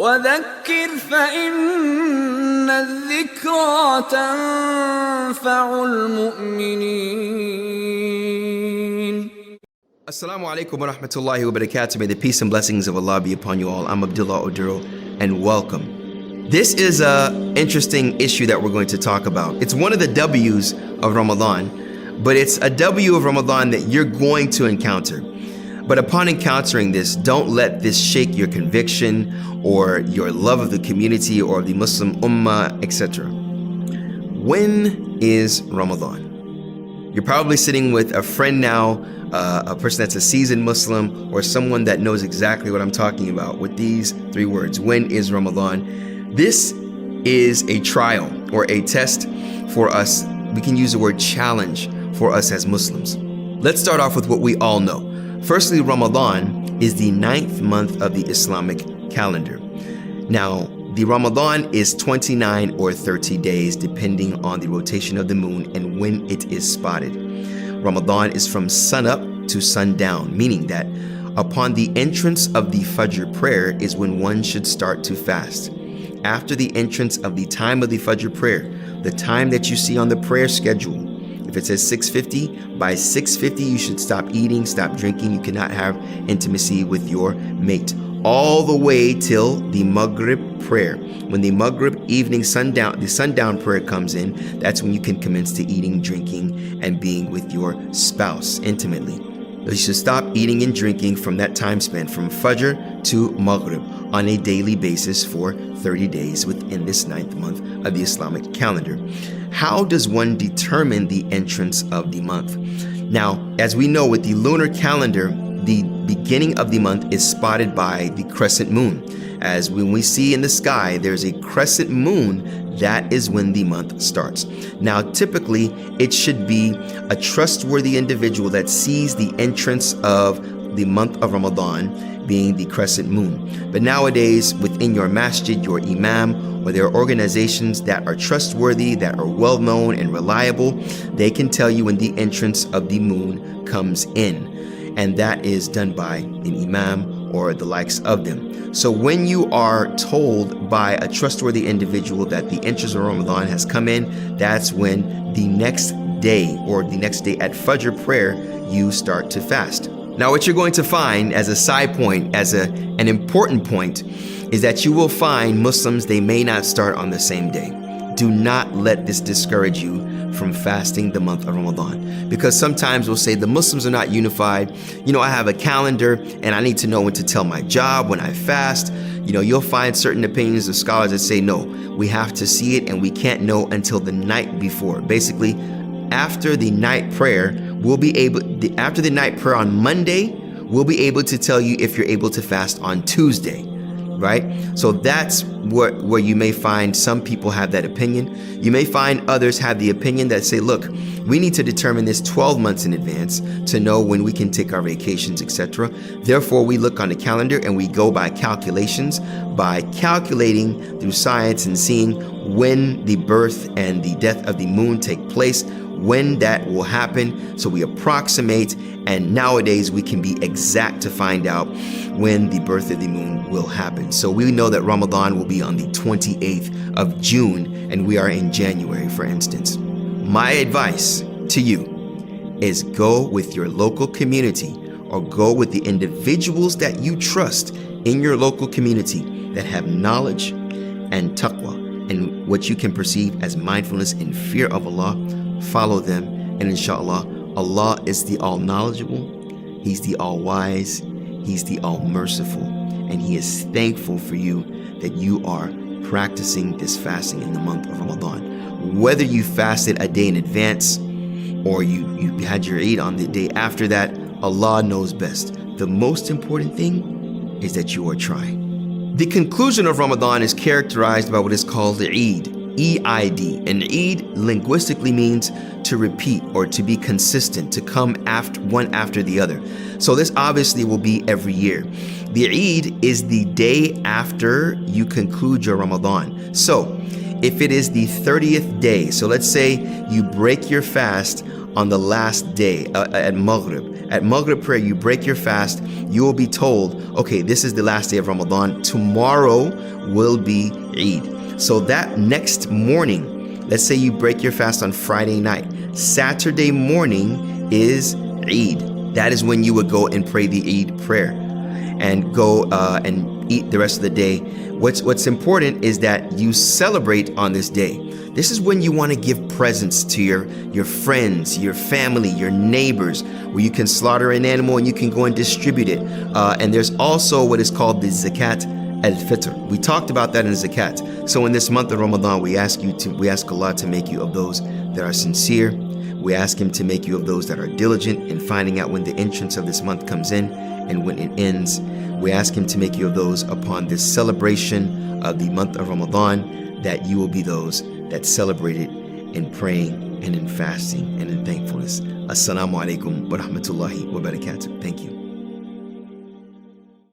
وذكر فإن الذكرى تنفع المؤمنين. Assalamu alaikum wa rahmatullahi wa barakatuh. May the peace and blessings of Allah be upon you all. I'm Abdullah Oduro, and welcome. This is an interesting issue that we're going to talk about. It's one of the W's of Ramadan, but it's a W of Ramadan that you're going to encounter. But upon encountering this, don't let this shake your conviction or your love of the community or the Muslim Ummah, etc. When is Ramadan? You're probably sitting with a friend now, a person that's a seasoned Muslim, or someone that knows exactly what I'm talking about with these three words. When is Ramadan? This is a trial or a test for us. We can use the word challenge for us as Muslims. Let's start off with what we all know. Firstly, Ramadan is the 9th month of the Islamic calendar. Now, the Ramadan is 29 or 30 days depending on the rotation of the moon and when it is spotted. Ramadan is from sunup to sundown, meaning that upon the entrance of the Fajr prayer is when one should start to fast. After the entrance of the time of the Fajr prayer, the time that you see on the prayer schedule, if it says 6:50, by 6:50 you should stop eating, stop drinking. You cannot have intimacy with your mate. All the way till the Maghrib prayer. When the Maghrib evening sundown, the sundown prayer comes in, that's when you can commence to eating, drinking, and being with your spouse intimately. You should stop eating and drinking from that time span, from Fajr to Maghrib, on a daily basis for 30 days within this 9th month of the Islamic calendar. How does one determine the entrance of the month? Now, as we know with the lunar calendar, the beginning of the month is spotted by the crescent moon. As when we see in the sky, there's a crescent moon, that is when the month starts. Now, typically, it should be a trustworthy individual that sees the entrance of the month of Ramadan being the crescent moon. But nowadays, within your masjid, your imam, or there are organizations that are trustworthy, that are well-known and reliable, they can tell you when the entrance of the moon comes in. And that is done by an imam or the likes of them. So when you are told by a trustworthy individual that the entrance of Ramadan has come in, that's when the next day or the next day at Fajr prayer, you start to fast. Now, what you're going to find as a side point, as an important point, is that you will find Muslims, they may not start on the same day. Do not let this discourage you from fasting the month of Ramadan. Because sometimes we'll say the Muslims are not unified. You know, I have a calendar and I need to know when to tell my job, when I fast. You know, you'll find certain opinions of scholars that say, no, we have to see it and we can't know until the night before. Basically, after the night prayer, after the night prayer on Monday, we'll be able to tell you if you're able to fast on Tuesday. Right? So that's where you may find some people have that opinion. You may find others have the opinion that say, look, we need to determine this 12 months in advance to know when we can take our vacations, etc. Therefore, we look on the calendar and we go by calculations, by calculating through science and seeing when the birth and the death of the moon take place, when that will happen. So we approximate, and nowadays we can be exact to find out when the birth of the moon will happen. So we know that Ramadan will be on the 28th of June, and we are in January, for instance. My advice to you is go with your local community or go with the individuals that you trust in your local community that have knowledge and taqwa and what you can perceive as mindfulness and fear of Allah. Follow them, and inshallah, Allah is the all-knowledgeable, He's the all-wise, He's the all-merciful, and He is thankful for you that you are practicing this fasting in the month of Ramadan. Whether you fasted a day in advance or you had your Eid on the day after that, Allah knows best. The most important thing is that you are trying. The conclusion of Ramadan is characterized by what is called the Eid. E-I-D. And Eid linguistically means to repeat or to be consistent, to come after one after the other. So this obviously will be every year. The Eid is the day after you conclude your Ramadan. So if it is the 30th day, so let's say you break your fast on the last day at Maghrib. At Maghrib prayer, you break your fast. You will be told, okay, this is the last day of Ramadan. Tomorrow will be Eid. So that next morning, let's say you break your fast on Friday night. Saturday morning is Eid. That is when you would go and pray the Eid prayer and go and eat the rest of the day. What's important is that you celebrate on this day. This is when you want to give presents to your friends, your family, your neighbors, where you can slaughter an animal and you can go and distribute it. And there's also what is called the Zakat al-Fitr. We talked about that in Zakat. So in this month of Ramadan, we ask Allah to make you of those that are sincere. We ask Him to make you of those that are diligent in finding out when the entrance of this month comes in and when it ends. We ask Him to make you of those upon this celebration of the month of Ramadan, that you will be those that celebrate it in praying and in fasting and in thankfulness. Assalamu alaikum wa rahmatullahi wa barakatuh. Thank you.